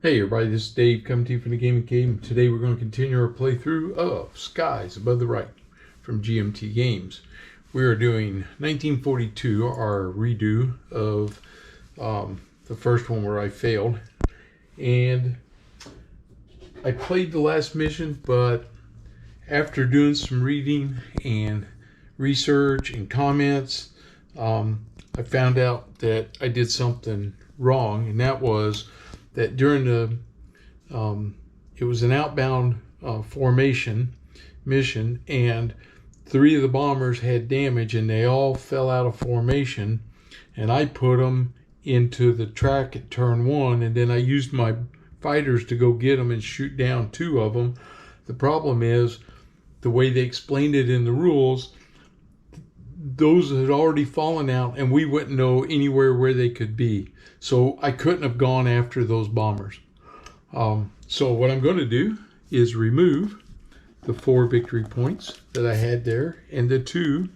Hey everybody, this is Dave coming to you from the GMT Games. Today we're going to continue our playthrough of Skies Above the Reich from GMT Games. We are doing 1942, our redo of the first one where I failed. And I played the last mission, but after doing some reading and research and comments, I found out that I did something wrong, and that was that during the it was an outbound formation mission, and 3 of the bombers had damage and they all fell out of formation, and I put them into the track at turn 1, and then I used my fighters to go get them and shoot down 2 of them. The problem is the way they explained it in the rules, those had already fallen out and we wouldn't know anywhere where they could be. So I couldn't have gone after those bombers. So what I'm going to do is remove the 4 victory points that I had there and the 2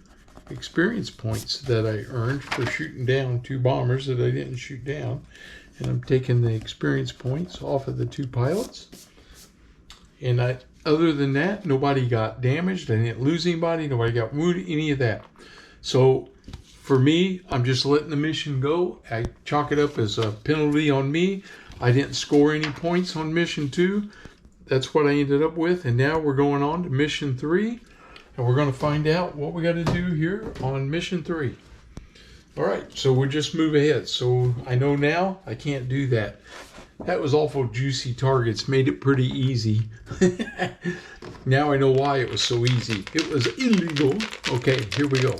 experience points that I earned for shooting down 2 bombers that I didn't shoot down. And I'm taking the experience points off of the 2 pilots. And other than that, nobody got damaged. I didn't lose anybody. Nobody got wounded, any of that. So for me, I'm just letting the mission go. I chalk it up as a penalty on me. I didn't score any points on mission 2. That's what I ended up with. And now we're going on to mission 3. And we're going to find out what we got to do here on mission 3. All right, so we'll just move ahead. So I know now I can't do that. That was awful juicy targets. Made it pretty easy. Now I know why it was so easy. It was illegal. Okay, here we go.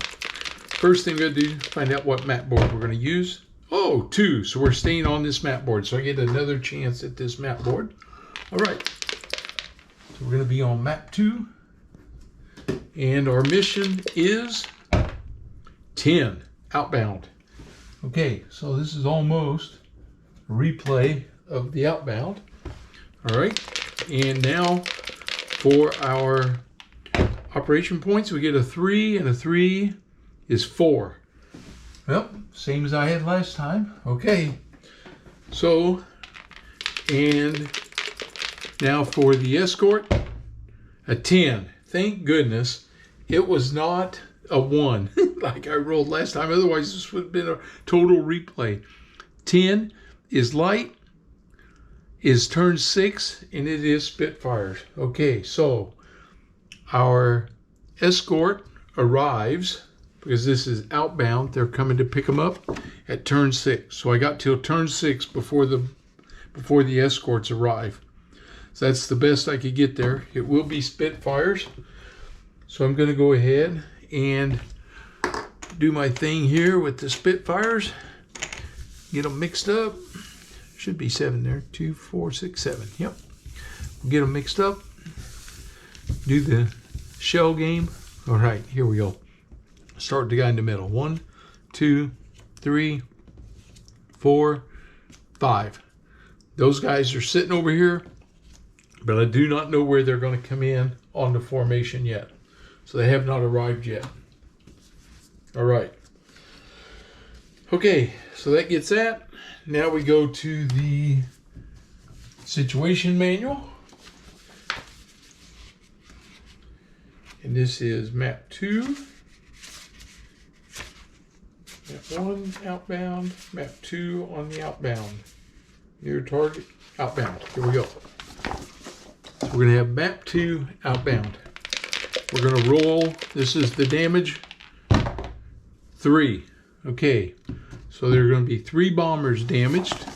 First thing we're going to do, find out what map board we're going to use. Oh, 2. So we're staying on this map board. So I get another chance at this map board. All right. So we're going to be on map 2. And our mission is 10, outbound. Okay, so this is almost a replay of the outbound. All right. And now for our operation points, we get a 3, and a 3 is 4. Well, same as I had last time. Okay, so, and now for the escort, a 10. Thank goodness it was not a 1 like I rolled last time. Otherwise, this would have been a total replay. 10 is light, is turn 6, and it is Spitfires. Okay, so our escort arrives, because this is outbound. They're coming to pick them up at turn 6. So I got till turn 6 before the escorts arrive. So that's the best I could get there. It will be Spitfires. So I'm going to go ahead and do my thing here with the Spitfires. Get them mixed up. Should be 7 there. 2, 4, 6, 7. Yep. Get them mixed up. Do the shell game. All right, here we go. Start with the guy in the middle. 1, 2, 3, 4, 5. Those guys are sitting over here, but I do not know where they're going to come in on the formation yet. So they have not arrived yet. All right. Okay, so that gets that. Now we go to the situation manual. And this is map 2. Map 1, outbound. Map 2 on the outbound. Near target, outbound. Here we go. So we're going to have map 2, outbound. We're going to roll. This is the damage. 3. Okay. So there are going to be 3 bombers damaged.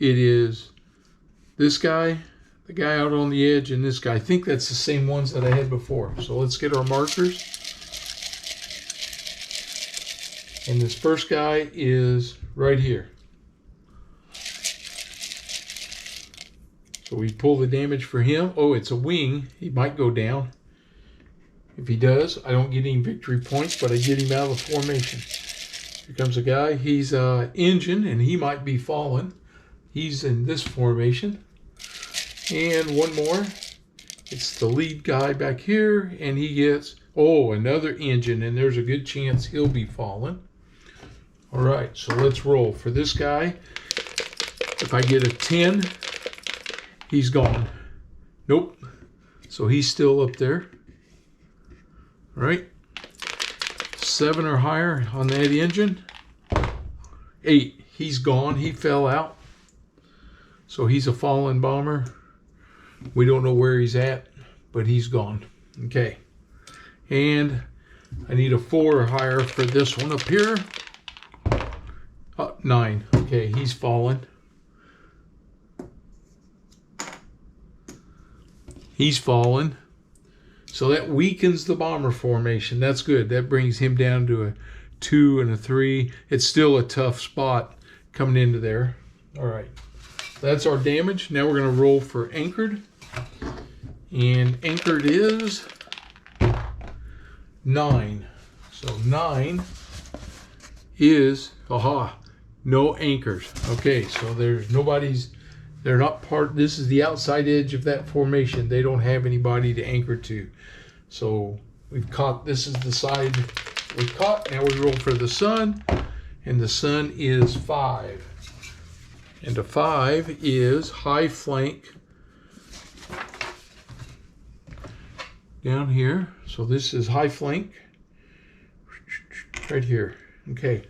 It is this guy, the guy out on the edge, and this guy. I think that's the same ones that I had before. So let's get our markers. And this first guy is right here. So we pull the damage for him. Oh, it's a wing. He might go down. If he does, I don't get any victory points, but I get him out of the formation. Here comes a guy. He's engine, and he might be fallen. He's in this formation. And one more. It's the lead guy back here, and he gets, oh, another engine, and there's a good chance he'll be fallen. All right, so let's roll. For this guy, if I get a 10, He's gone. Nope. So he's still up there. All right. 7 or higher on that engine. 8. He's gone. He fell out. So he's a fallen bomber. We don't know where he's at, but he's gone. Okay. And I need a 4 or higher for this one up here. 9. Okay, he's fallen. He's fallen. So that weakens the bomber formation. That's good. That brings him down to a 2 and a 3. It's still a tough spot coming into there. All right. That's our damage. Now we're going to roll for anchored. And anchored is 9. So 9 is, no anchors. Okay, so there's nobody's, they're not part, this is the outside edge of that formation. They don't have anybody to anchor to. So we've caught, this is the side we caught. Now we roll for the sun, and the sun is 5. And a 5 is high flank down here. So this is high flank right here. Okay.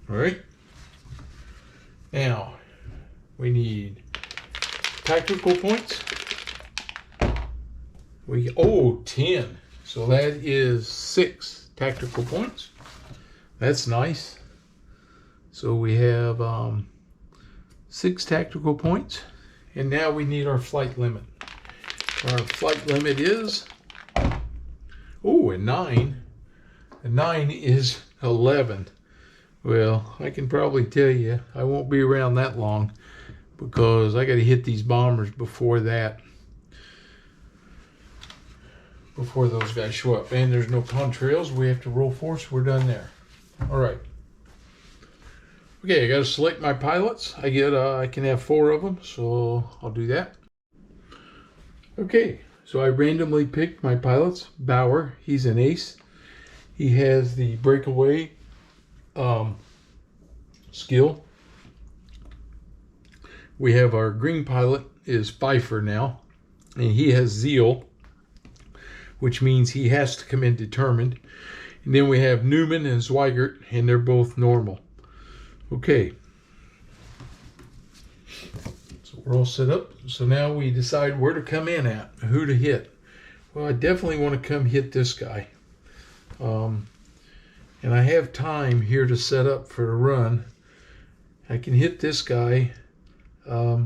All right. Now we need tactical points. 10. So that is 6 tactical points. That's nice. So we have 6 tactical points. And now we need our flight limit. Our flight limit is, a 9. A 9 is 11. Well, I can probably tell you I won't be around that long because I got to hit these bombers before that. Before those guys show up. And there's no contrails. We have to roll for, so we're done there. All right. Okay, I got to select my pilots. I can have 4 of them, so I'll do that. Okay, so I randomly picked my pilots. Bauer, he's an ace. He has the breakaway skill. We have our green pilot is Pfeiffer now, and he has zeal, which means he has to come in determined. And then we have Newman and Zweigert, and they're both normal. Okay. So we're all set up. So now we decide where to come in at, who to hit. Well, I definitely want to come hit this guy. And I have time here to set up for a run. I can hit this guy. I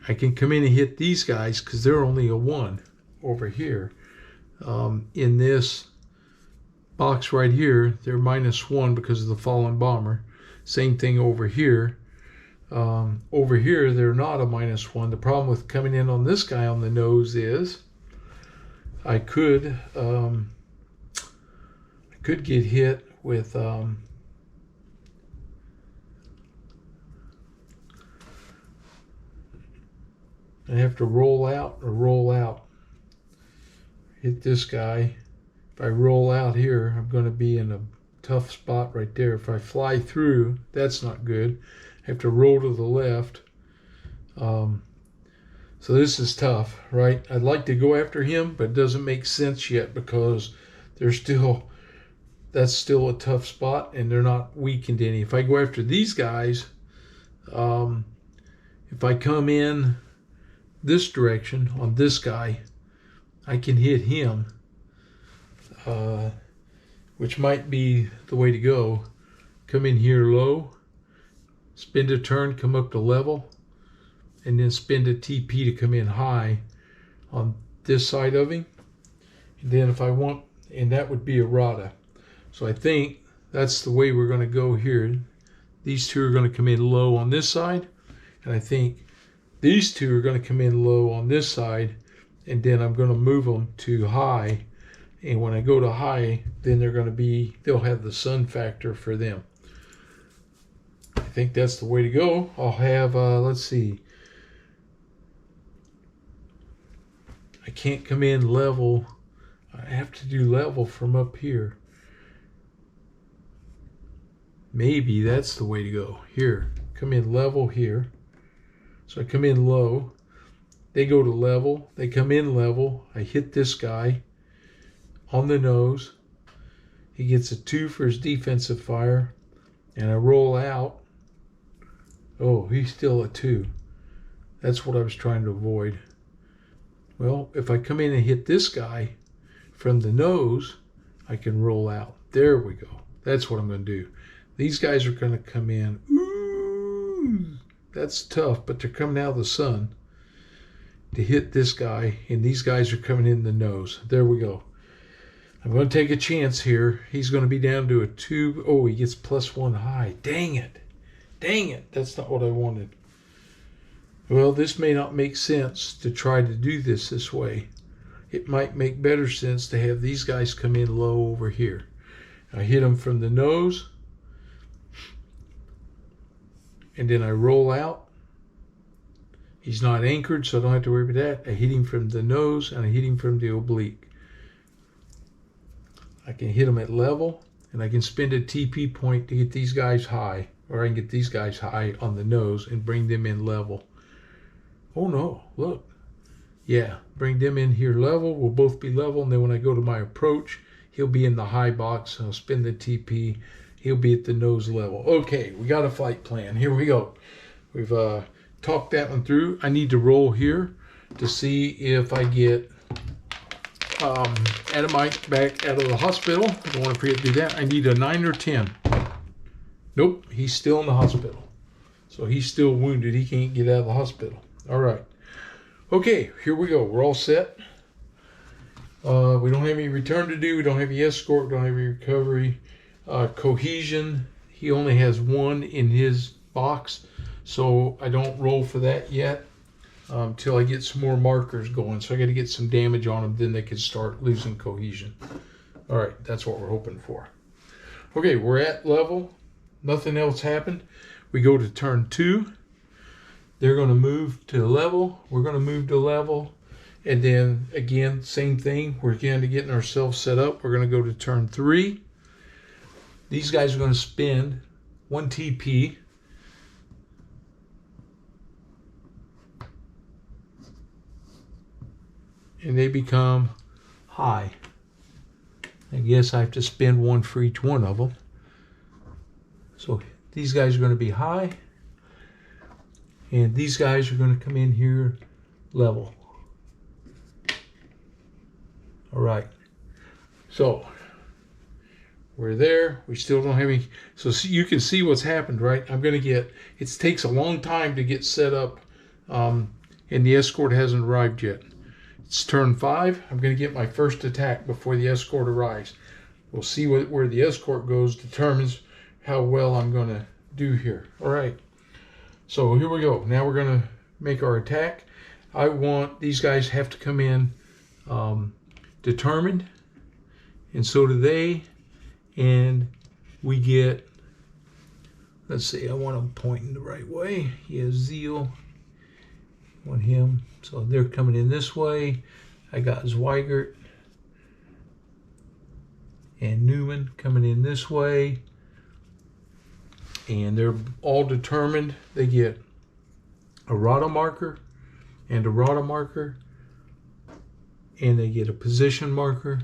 can come in and hit these guys because they're only a 1 over here. In this box right here, they're -1 because of the fallen bomber. Same thing over here. Over here, they're not a -1. The problem with coming in on this guy on the nose is I could get hit with I have to roll out or roll out. Hit this guy. If I roll out here, I'm going to be in a tough spot right there. If I fly through, that's not good. I have to roll to the left. So this is tough, right? I'd like to go after him, but it doesn't make sense yet because that's still a tough spot and they're not weakened any. If I go after these guys, if I come in this direction on this guy, I can hit him, which might be the way to go. Come in here low, spend a turn, come up to level, and then spend a TP to come in high on this side of him. And then if I want, and that would be a Rada. So I think that's the way we're going to go here. These 2 are going to come in low on this side, and I think these 2 are going to come in low on this side, and then I'm going to move them to high. And when I go to high, then they'll have the sun factor for them. I think that's the way to go. I'll have, let's see. I can't come in level. I have to do level from up here. Maybe that's the way to go. Here, come in level here. So I come in low. They go to level. They come in level. I hit this guy on the nose. He gets a 2 for his defensive fire. And I roll out. Oh, he's still a 2. That's what I was trying to avoid. Well, if I come in and hit this guy from the nose, I can roll out. There we go. That's what I'm going to do. These guys are going to come in. Ooh, that's tough, but they're coming out of the sun to hit this guy, and these guys are coming in the nose. There we go. I'm going to take a chance here. He's going to be down to a 2. Oh, he gets +1 high. Dang it. Dang it. That's not what I wanted. Well, this may not make sense to try to do this way. It might make better sense to have these guys come in low over here. I hit him from the nose, and then I roll out. He's not anchored, so I don't have to worry about that. I hit him from the nose, and I hit him from the oblique. I can hit him at level, and I can spend a TP point to get these guys high, or I can get these guys high on the nose and bring them in level. Oh no, look. Yeah, bring them in here level. We'll both be level, and then when I go to my approach, he'll be in the high box. I'll spin the TP. He'll be at the nose level. Okay, we got a fight plan. Here we go. We've talked that one through. I need to roll here to see if I get Adamite back out of the hospital. I don't want to forget to do that. I need a 9 or 10. Nope, he's still in the hospital. So he's still wounded. He can't get out of the hospital. All right. Okay, here we go. We're all set. We don't have any return to do. We don't have any escort. We don't have any recovery. Cohesion, he only has 1 in his box. So I don't roll for that yet until I get some more markers going. So I got to get some damage on them. Then they can start losing cohesion. All right, that's what we're hoping for. Okay, we're at level. Nothing else happened. We go to turn 2. They're going to move to level. We're going to move to level. And then, again, same thing. We're again getting ourselves set up. We're going to go to turn 3. These guys are going to spend 1 TP. And they become high. I guess I have to spend 1 for each one of them. So these guys are going to be high. And these guys are going to come in here level. All right. So we're there. We still don't have any. So you can see what's happened, right? I'm going to get, it takes a long time to get set up. And the escort hasn't arrived yet. It's turn 5. I'm going to get my first attack before the escort arrives. We'll see where the escort goes determines how well I'm going to do here. All right. So here we go. Now we're going to make our attack. I want these guys have to come in determined, and so do they. And we get, let's see, I want them pointing the right way. He has zeal. I want him. So they're coming in this way. I got Zweigert and Newman coming in this way. And they're all determined. They get a Redoux marker and a Redoux marker. And they get a position marker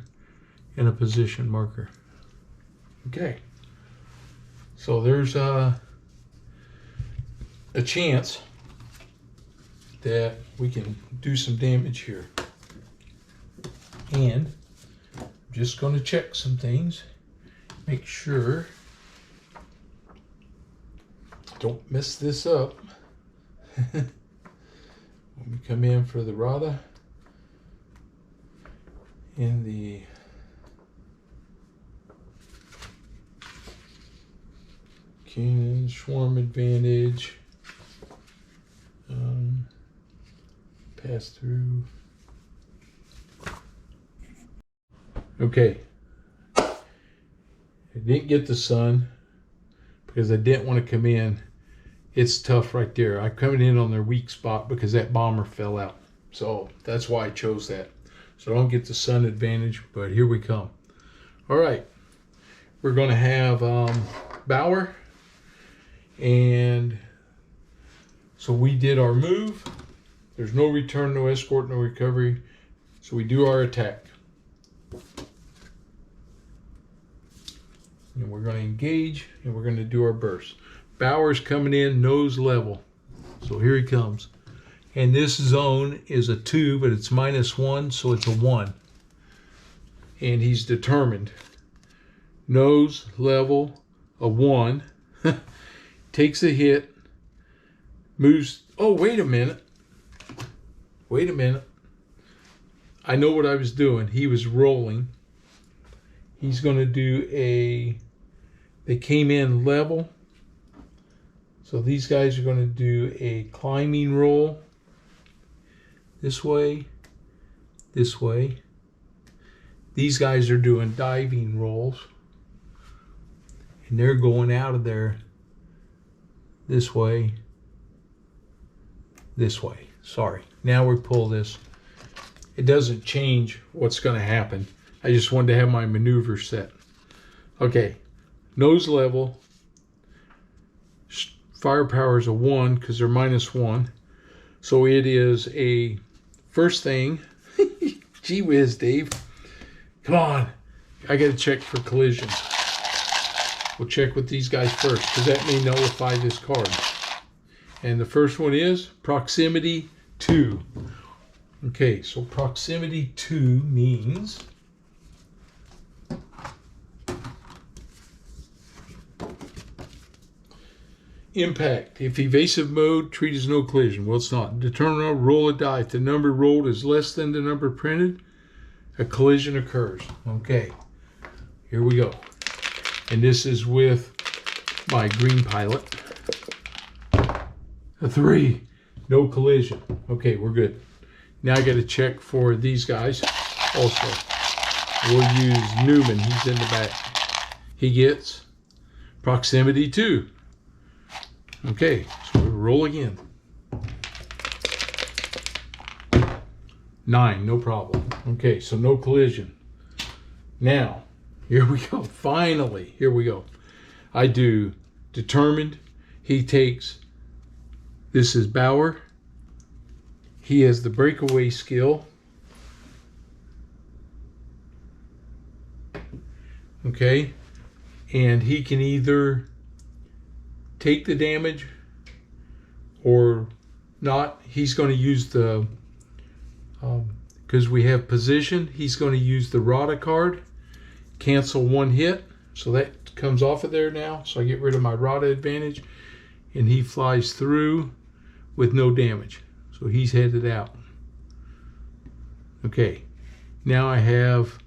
and a position marker. Okay. So there's a chance that we can do some damage here. And I'm just going to check some things. Make sure don't mess this up. When we come in for the Redoux and the Cannon Swarm Advantage, pass through. Okay, I didn't get the sun because I didn't want to come in. It's tough right there. I'm coming in on their weak spot because that bomber fell out. So that's why I chose that. So I don't get the sun advantage, but here we come. All right. We're going to have Bauer, and So we did our move. There's no return, no escort, no recovery. So we do our attack. And we're going to engage, and we're going to do our burst. Bauer's coming in nose level. So here he comes. And this zone is a 2, but it's -1, so it's a 1. And he's determined. Nose level, a 1. Takes a hit. Moves. Oh, wait a minute. Wait a minute. I know what I was doing. He was rolling. He's going to do a... They came in level. So these guys are going to do a climbing roll. This way. This way. These guys are doing diving rolls. And they're going out of there this way. This way. Sorry. Now we pull this. It doesn't change what's going to happen. I just wanted to have my maneuver set. Okay. Nose level. Firepower is a 1 because they're -1. So it is a first thing. Gee whiz, Dave. Come on. I got to check for collision. We'll check with these guys first because that may nullify this card. And the first one is proximity 2. Okay, so proximity 2 means impact. If evasive mode, treat as no collision. Well, it's not. Determine, roll a die. If the number rolled is less than the number printed, a collision occurs. Okay, here we go. And this is with my green pilot. A 3. No collision. Okay, we're good. Now I got to check for these guys also. We'll use Newman. He's in the back. He gets proximity 2. Okay, so we'll roll again. 9, no problem. Okay, so no collision. Now, here we go. Finally, here we go. I do determined. He takes, this is Bauer. He has the breakaway skill. Okay, and he can either take the damage or not. He's going to use the, because we have position, he's going to use the Rada card, cancel 1 hit. So that comes off of there now. So I get rid of my Rada advantage. And he flies through with no damage. So he's headed out. Okay. Now I have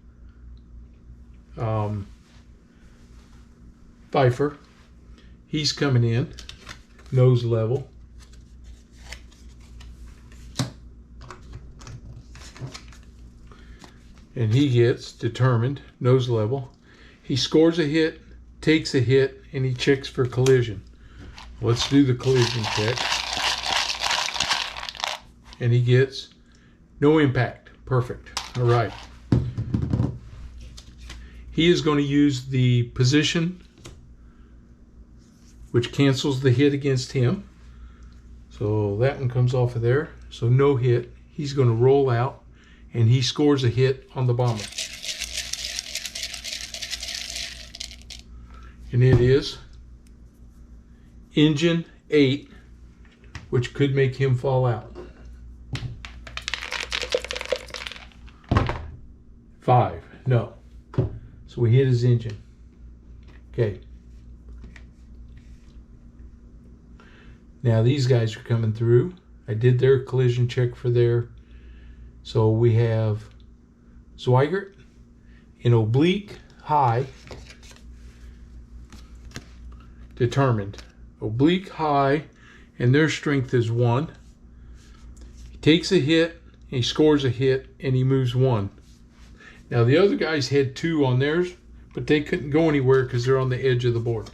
Pfeiffer. He's coming in. Nose level. And he gets determined. Nose level. He scores a hit, takes a hit, and he checks for collision. Let's do the collision check. And he gets no impact. Perfect. All right. He is going to use the position, which cancels the hit against him. So that one comes off of there. So no hit. He's going to roll out, and he scores a hit on the bomber. And it is engine 8, which could make him fall out. 5, no. So we hit his engine. Okay. Now these guys are coming through. I did their collision check for their. So we have Zweigert in oblique high. Determined. Oblique high, and their strength is 1. He takes a hit, and he scores a hit, and he moves 1. Now the other guys had 2 on theirs, but they couldn't go anywhere because they're on the edge of the board.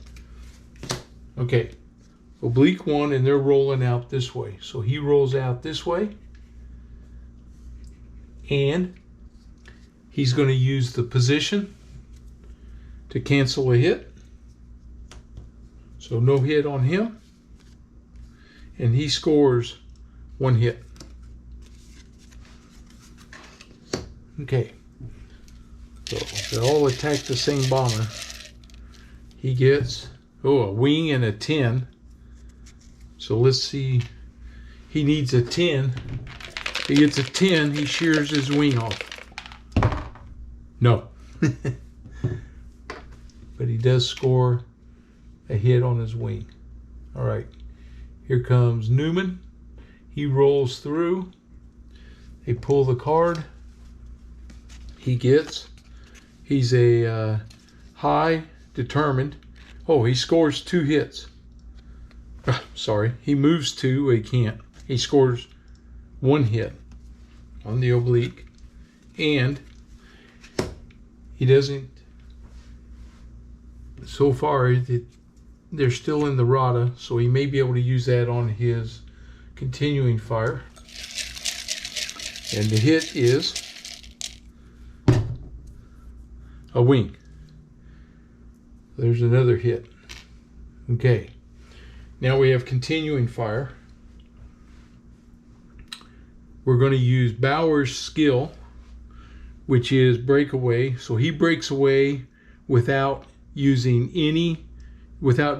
Okay, oblique 1, and they're rolling out this way. So he rolls out this way, and he's going to use the position to cancel a hit. So no hit on him. and he scores 1 hit. Okay, so they all attack the same bomber. He gets, a wing and a 10. So let's see, he needs a 10. He gets a 10, he shears his wing off. No. But he does score a hit on his wing. All right, here comes Newman. He rolls through. They pull the card. He's a high determined. Oh, he scores 2 hits. Sorry, he moves 2, he can't. He scores 1 hit on the oblique, and he doesn't, so far they're still in the rada, so he may be able to use that on his continuing fire. And the hit is a wing. There's another hit. Okay, now we have continuing fire. We're going to use Bauer's skill, which is breakaway. So he breaks away without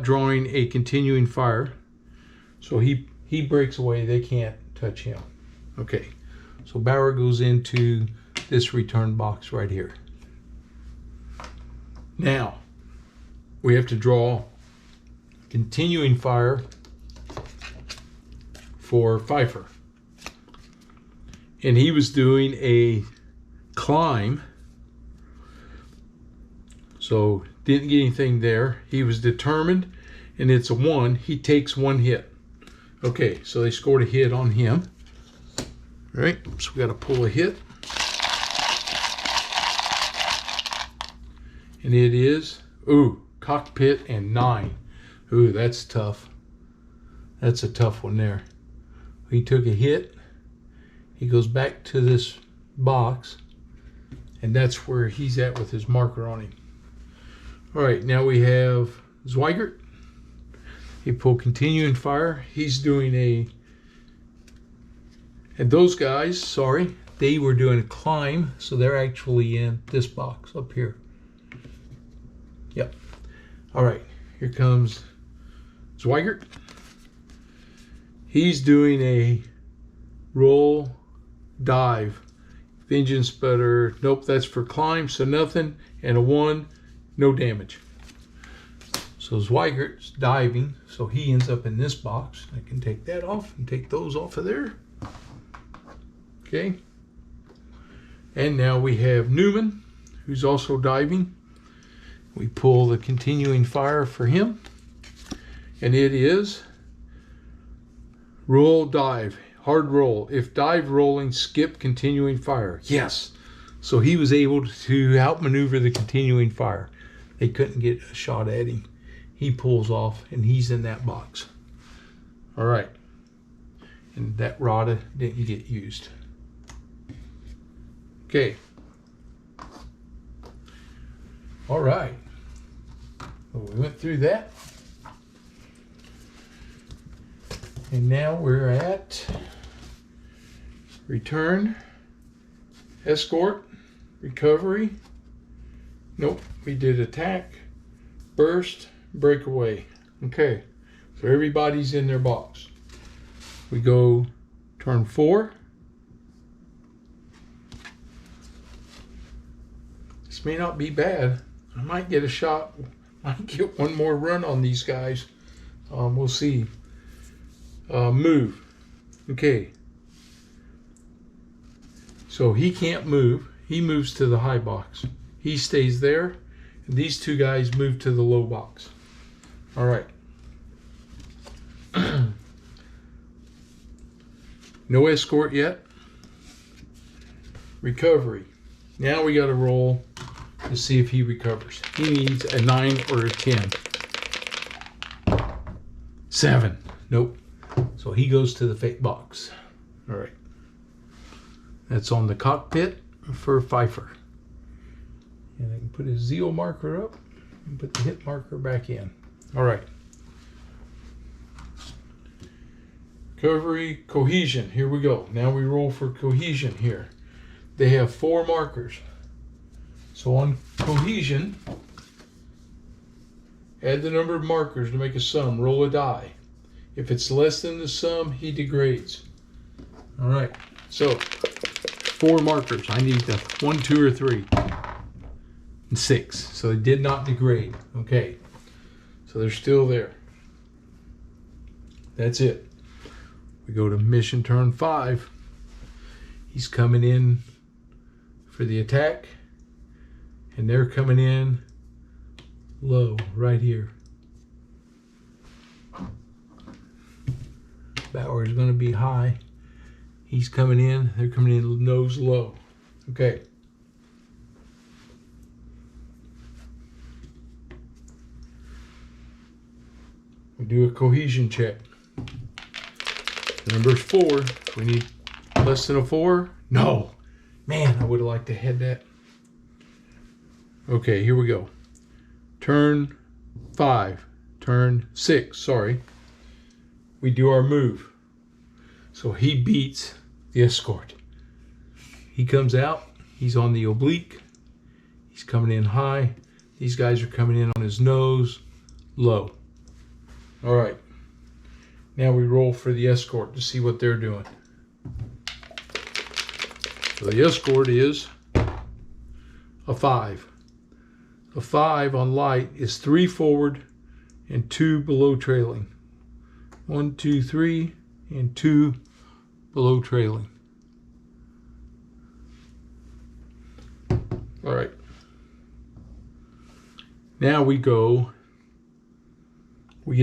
drawing a continuing fire. So he breaks away, they can't touch him. Okay, so Bauer goes into this return box right here. Now, we have to draw continuing fire for Pfeiffer. And he was doing a climb, so didn't get anything there. He was determined, and it's a 1. He takes 1 hit. Okay, so they scored a hit on him. All right, so we got to pull a hit. And it is, cockpit and 9. That's tough. That's a tough one there. He took a hit. He goes back to this box, and that's where he's at with his marker on him. All right, now we have Zweigert. He pulled continuing fire. He's doing and those guys, sorry, they were doing a climb, so they're actually in this box up here. Yep. All right, here comes Zweigert. He's doing a roll dive. Vengeance sputter. Nope, that's for climb, so nothing. And a 1, no damage. So Zweigert's diving, so he ends up in this box. I can take that off and take those off of there. Okay. And now we have Newman, who's also diving. We pull the continuing fire for him. And it is roll dive. Hard roll. If dive rolling, skip continuing fire. Yes. So he was able to outmaneuver the continuing fire. They couldn't get a shot at him. He pulls off, and he's in that box. All right. And that rada didn't get used. Okay. All right. Well, we went through that. And now we're at return, escort, recovery. Nope, we did attack, burst, breakaway. Okay, so everybody's in their box. We go turn 4. This may not be bad. I might get a shot. Might get one more run on these guys. We'll see. Move. Okay. So he can't move. He moves to the high box. He stays there. And these 2 guys move to the low box. All right. No escort yet. Recovery. Now we got to roll to see if he recovers. He needs a 9 or a 10. 7. Nope. So he goes to the fake box. All right. That's on the cockpit for Pfeiffer. And I can put his zeal marker up and put the hit marker back in. All right. recovery, cohesion. Here we go. Now we roll for cohesion here. They have 4 markers. So on cohesion, add the number of markers to make a sum. Roll a die. If it's less than the sum, he degrades. All right. So 4 markers. I need the 1, 2, or 3, and 6. So it did not degrade. Okay. So they're still there. That's it. We go to mission turn 5. He's coming in for the attack, and they're coming in low right here. Bauer is going to be high. He's coming in. They're coming in nose low. Okay. We do a cohesion check. The number's 4. We need less than a 4. No. Man, I would have liked to have that. Okay, here we go. Turn 5. Turn 6, sorry. We do our move. So he beats the escort. He comes out. He's on the oblique. He's coming in high. These guys are coming in on his nose low. All right. Now we roll for the escort to see what they're doing. So the escort is a 5. A 5 on light is 3 forward and 2 below trailing. 1, 2, 3, and 2 below trailing. All right. Now we get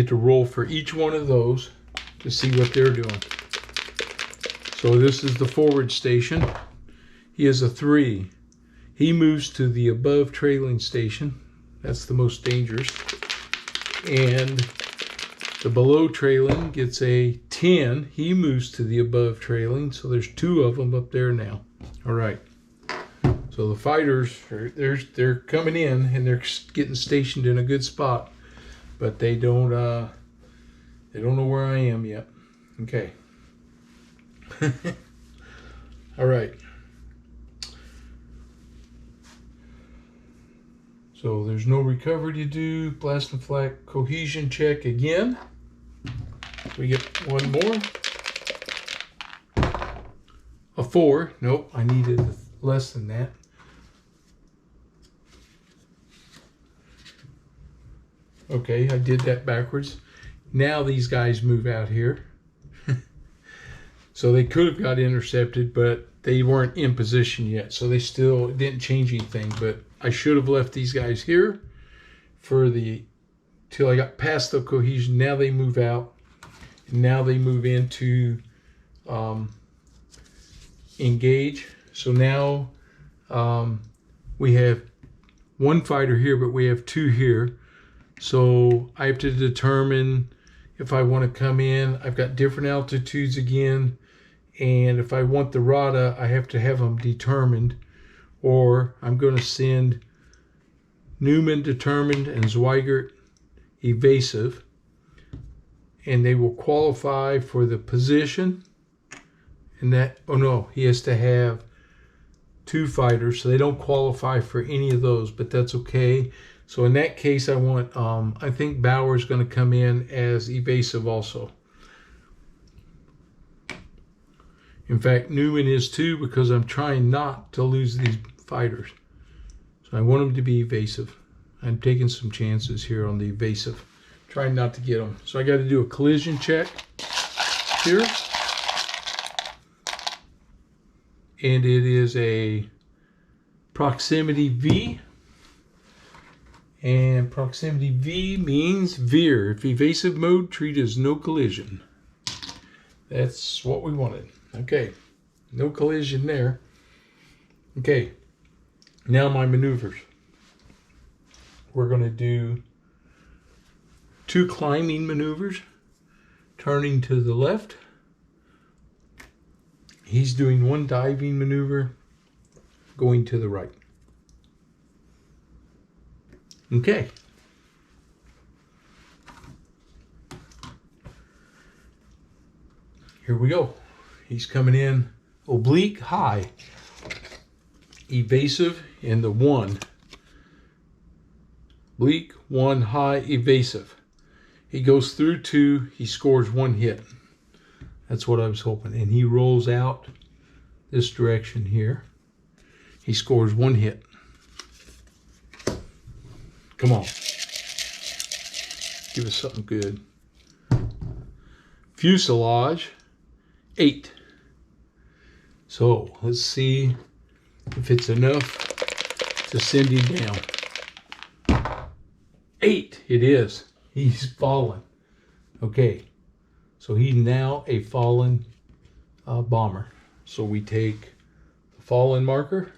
to roll for each one of those to see what they're doing. So this is the forward station. He is a 3. He moves to the above trailing station. That's the most dangerous. And the below trailing gets a 10. He moves to the above trailing. So there's 2 of them up there now. All right. So the fighters, they're coming in and they're getting stationed in a good spot, but they don't know where I am yet. Okay. All right. So there's no recovery to do. Blast and flak cohesion check again. We get 1 more. A 4. Nope, I needed less than that. Okay, I did that backwards. Now these guys move out here. So they could have got intercepted, but they weren't in position yet. So they still didn't change anything. But I should have left these guys here till I got past the cohesion. Now they move out. And now they move into engage. So now we have 1 fighter here, but we have 2 here. So I have to determine if I want to come in. I've got different altitudes again. And if I want the Rada, I have to have them determined. Or I'm going to send Newman determined and Zweigert evasive. And they will qualify for the position. And that, oh no, he has to have 2 fighters. So they don't qualify for any of those, but that's okay. So in that case, I want, I think Bauer's going to come in as evasive also. In fact, Newman is too, because I'm trying not to lose these fighters. So I want them to be evasive. I'm taking some chances here on the evasive. Trying not to get them. So I got to do a collision check here. And it is a proximity V. And proximity V means veer. If evasive mode, treat as no collision. That's what we wanted. Okay, no collision there. Okay, now my maneuvers. We're going to do 2 climbing maneuvers, turning to the left. He's doing 1 diving maneuver, going to the right. Okay. Here we go. He's coming in oblique, high, evasive, and the 1. Oblique, 1, high, evasive. He goes through 2, he scores 1 hit. That's what I was hoping. And he rolls out this direction here. He scores 1 hit. Come on. Give us something good. Fuselage, 8. So let's see if it's enough to send him down. 8, it is. He's fallen. Okay, so he's now a fallen bomber. So we take the fallen marker,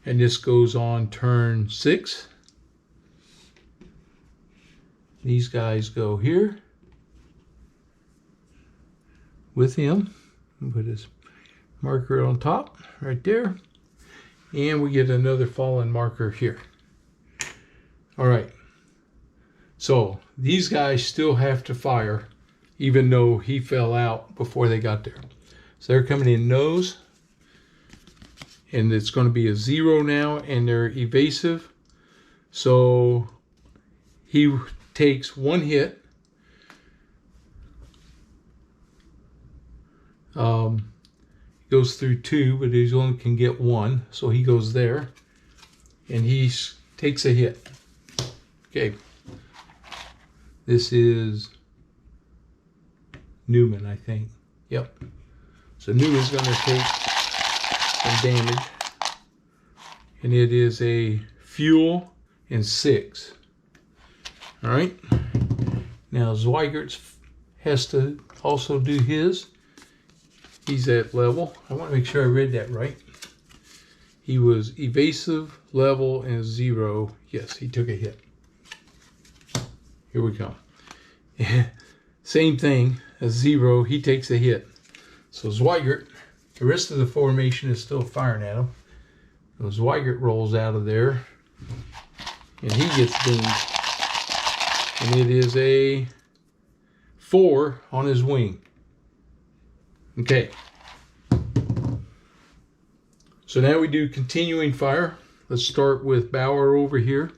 and this goes on turn 6. These guys go here with him. Put his marker on top right there. And we get another fallen marker here. All right. So these guys still have to fire even though he fell out before they got there. So they're coming in nose. And it's going to be a 0 now, and they're evasive. So he takes 1 hit. Goes through 2, but he only can get 1. So he goes there, and he takes a hit. Okay. This is Newman, I think. Yep. So Newman's going to take some damage. And it is a fuel and 6. All right. Now Zweigert has to also do his. He's at level. I want to make sure I read that right. He was evasive, level, and 0. Yes, he took a hit. Here we go. Same thing, a 0. He takes a hit. So Zweigert, the rest of the formation is still firing at him. So Zweigert rolls out of there, and he gets dinged. And it is a 4 on his wing. Okay. So now we do continuing fire. Let's start with Bauer over here.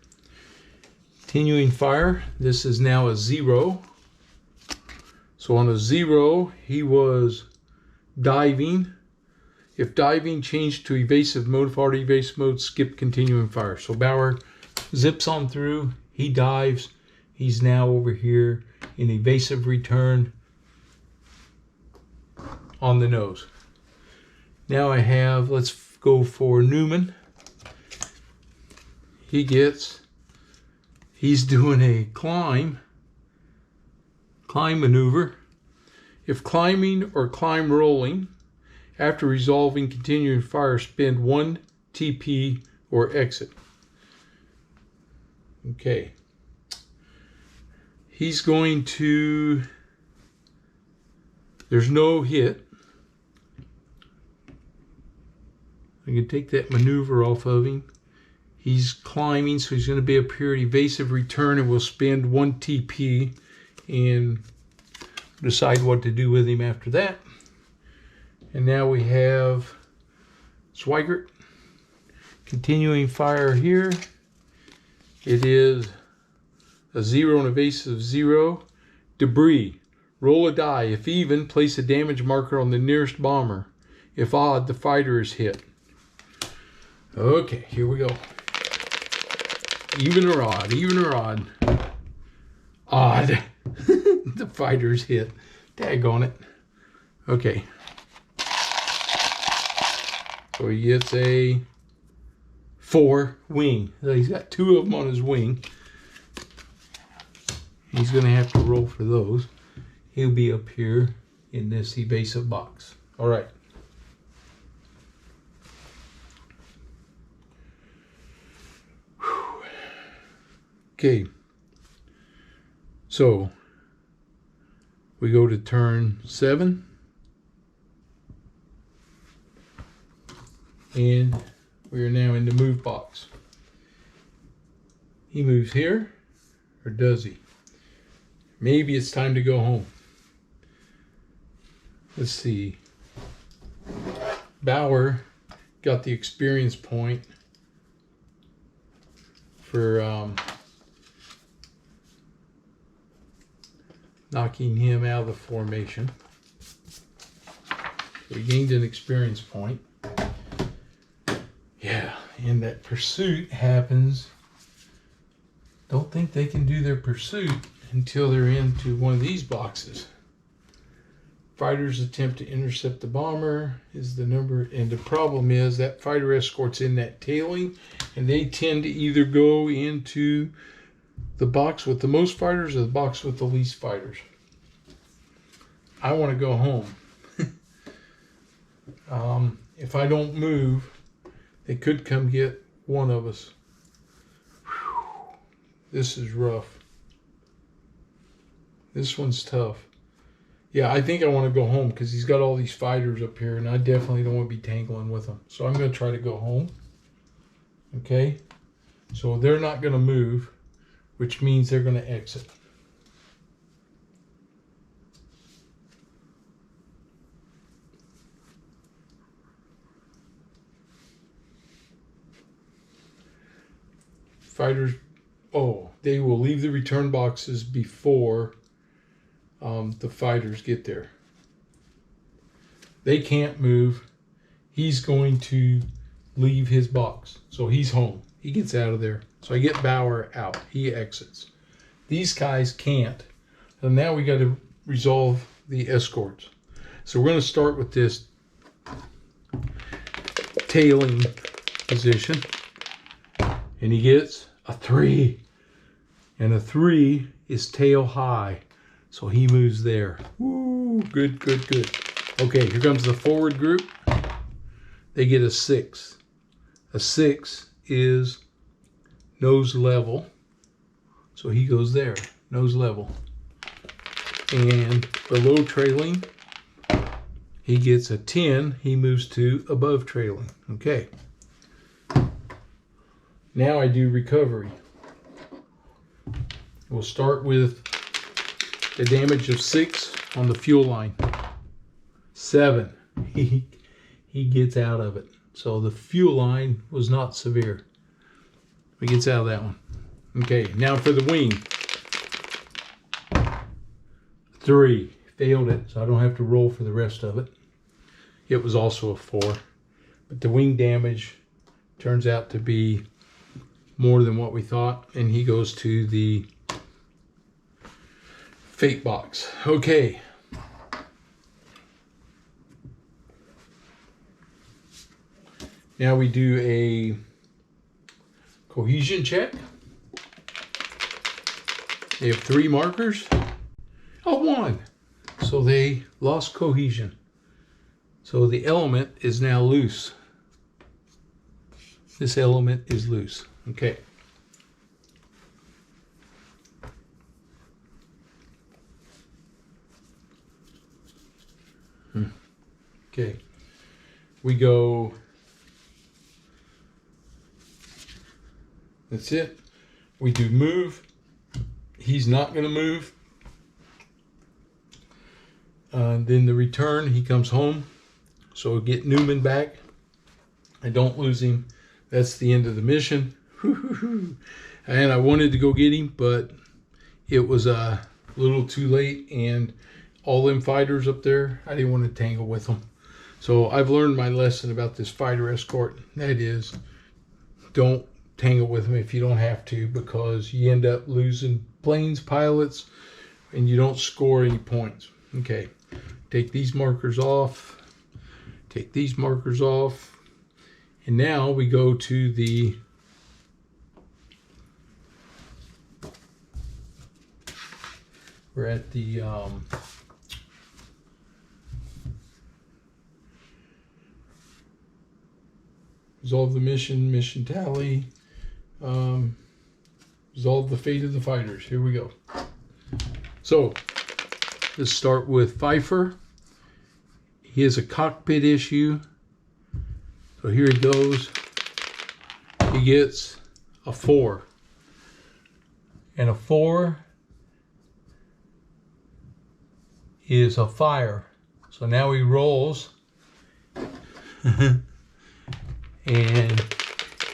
Continuing fire. This is now a 0. So on a 0, he was diving. If diving, change to evasive mode. If already evasive mode, skip continuing fire. So Bauer zips on through. He dives. He's now over here in evasive return on the nose. Now I have, let's go for Newman. He's doing a climb maneuver. If climbing or climb rolling, after resolving continuing fire, spend 1 TP or exit. Okay. He's going to, there's no hit. I can take that maneuver off of him. He's climbing, so he's going to be up here at evasive return, and we'll spend 1 TP and decide what to do with him after that. And now we have Zweigert. Continuing fire here. It is a 0 and evasive 0. Debris. Roll a die. If even, place a damage marker on the nearest bomber. If odd, the fighter is hit. Okay, here we go. Even or odd, even or odd. Odd. The fighter's hit. Daggone it. Okay. So he gets a 4 wing. So he's got 2 of them on his wing. He's going to have to roll for those. He'll be up here in this evasive box. All right. Okay, so we go to turn 7, and we are now in the move box. He moves here, or does he? Maybe it's time to go home. let's see. Bauer got the experience point for knocking him out of the formation. So he gained an experience point. Yeah, and that pursuit happens. Don't think they can do their pursuit until they're into one of these boxes. Fighters attempt to intercept the bomber is the number, and the problem is that fighter escort's in that tailing, and they tend to either go into the box with the most fighters or the box with the least fighters. I want to go home. If I don't move, they could come get one of us. Whew. This is rough. This one's tough. Yeah, I think I want to go home because he's got all these fighters up here, and I definitely don't want to be tangling with them. So I'm going to try to go home. Okay? So they're not going to move, which means they're going to exit. Fighters, they will leave the return boxes before the fighters get there. They can't move. He's going to leave his box. So he's home. He gets out of there. So I get Bauer out. He exits. These guys can't. And now we got to resolve the escorts. So we're going to start with this tailing position. And he gets a 3. And a 3 is tail high. So he moves there. Woo, good, good, good. Okay, here comes the forward group. They get a 6. A 6 is nose level. So he goes there, nose level. And below trailing, he gets a 10. He moves to above trailing. Okay. Now I do recovery. We'll start with the damage of 6 on the fuel line. 7. He gets out of it. So the fuel line was not severe. He gets out of that one. Okay, now for the wing. 3. Failed it, so I don't have to roll for the rest of it. It was also a 4. But the wing damage turns out to be more than what we thought, and he goes to the fate box. Okay. Now we do a cohesion check. They have 3 markers. Oh, 1. So they lost cohesion. So the element is now loose. This element is loose. Okay. Okay. We go. That's it. We do move. He's not going to move. Then the return, he comes home. So get Newman back. I don't lose him. That's the end of the mission. And I wanted to go get him, but it was a little too late, and all them fighters up there, I didn't want to tangle with them. So I've learned my lesson about this fighter escort. That is, don't tangle with them if you don't have to, because you end up losing planes, pilots, and you don't score any points. Okay, take these markers off. Take these markers off. And now we go to the we're at the resolve the mission tally, resolve the fate of the fighters. Here we go. So let's start with Pfeiffer. He has a cockpit issue. So here he goes. He gets a 4. And a 4 is a fire. So now he rolls. And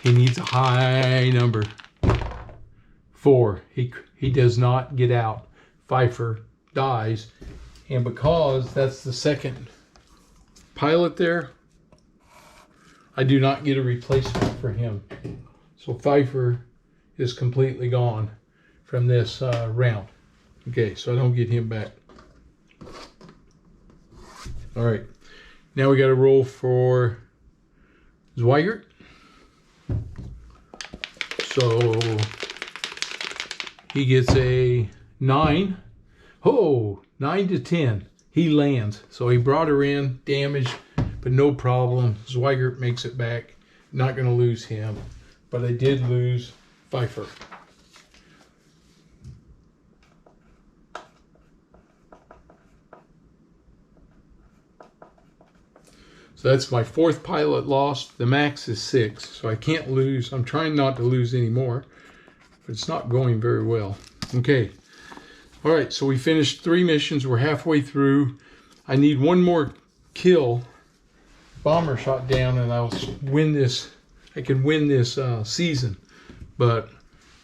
he needs a high number. 4. He does not get out. Pfeiffer dies. And because that's the second pilot there, I do not get a replacement for him. So Pfeiffer is completely gone from this round. Okay, so I don't get him back. All right, now we got to roll for Zweigert. So he gets a 9. Oh, 9 to 10. He lands. So he brought her in, damaged, but no problem. Zweigert makes it back. Not going to lose him, but I did lose Pfeiffer. So that's my 4th pilot lost. The max is 6, so I can't lose. I'm trying not to lose anymore, but it's not going very well. Okay. All right, so we finished 3 missions. We're halfway through. I need one more kill. Bomber shot down, and I'll win this. I can win this season, but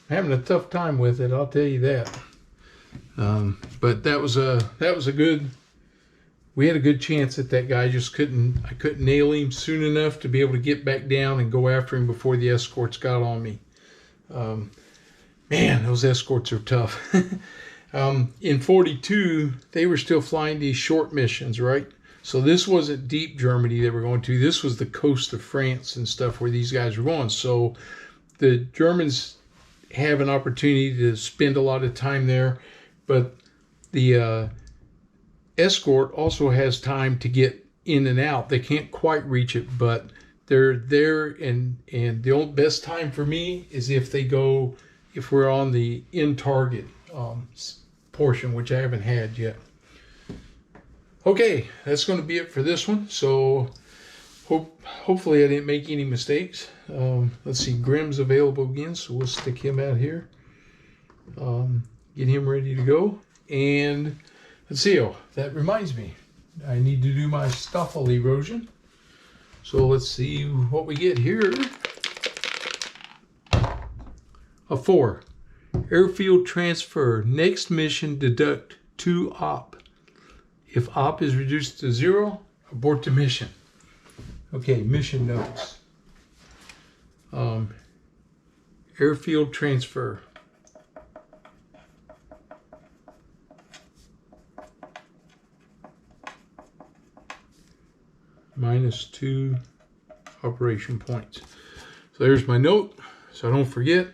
I'm having a tough time with it. I'll tell you that. But that was a good. We had a good chance at that guy. I couldn't nail him soon enough to be able to get back down and go after him before the escorts got on me. Man, those escorts are tough. In 42, they were still flying these short missions, right? So this wasn't deep Germany they were going to. This was the coast of France and stuff where these guys were going. So the Germans have an opportunity to spend a lot of time there, but the escort also has time to get in and out. They can't quite reach it, but they're there, and the only best time for me is if we're on the in target portion, which I haven't had yet. Okay, that's going to be it for this one. So hopefully I didn't make any mistakes. Let's see, Grimm's available again, so we'll stick him out here. Get him ready to go. And let's see, that reminds me, I need to do my Stoffel erosion. So let's see what we get here. A 4. Airfield transfer. Next mission, deduct 2 op. If op is reduced to 0, abort the mission. Okay, mission notes. Airfield transfer. -2 operation points. So there's my note. So don't forget,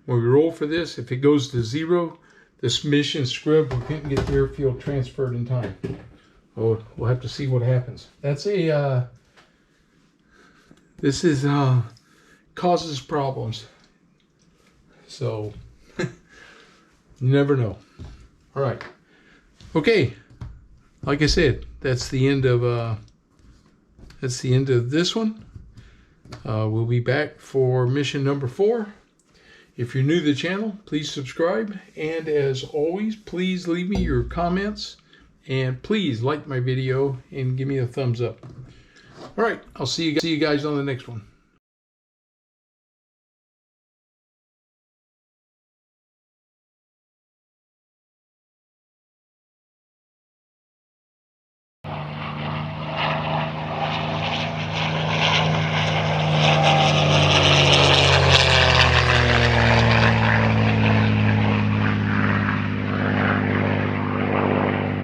when we roll for this, if it goes to 0, this mission scrubbed. We couldn't get the airfield transferred in time. Oh, we'll have to see what happens. That's a this is causes problems. So you never know. All right. Okay. Like I said, that's the end of this one. We'll be back for mission number 4. If you're new to the channel, please subscribe. And as always, please leave me your comments. And please like my video and give me a thumbs up. All right, I'll see you guys on the next one.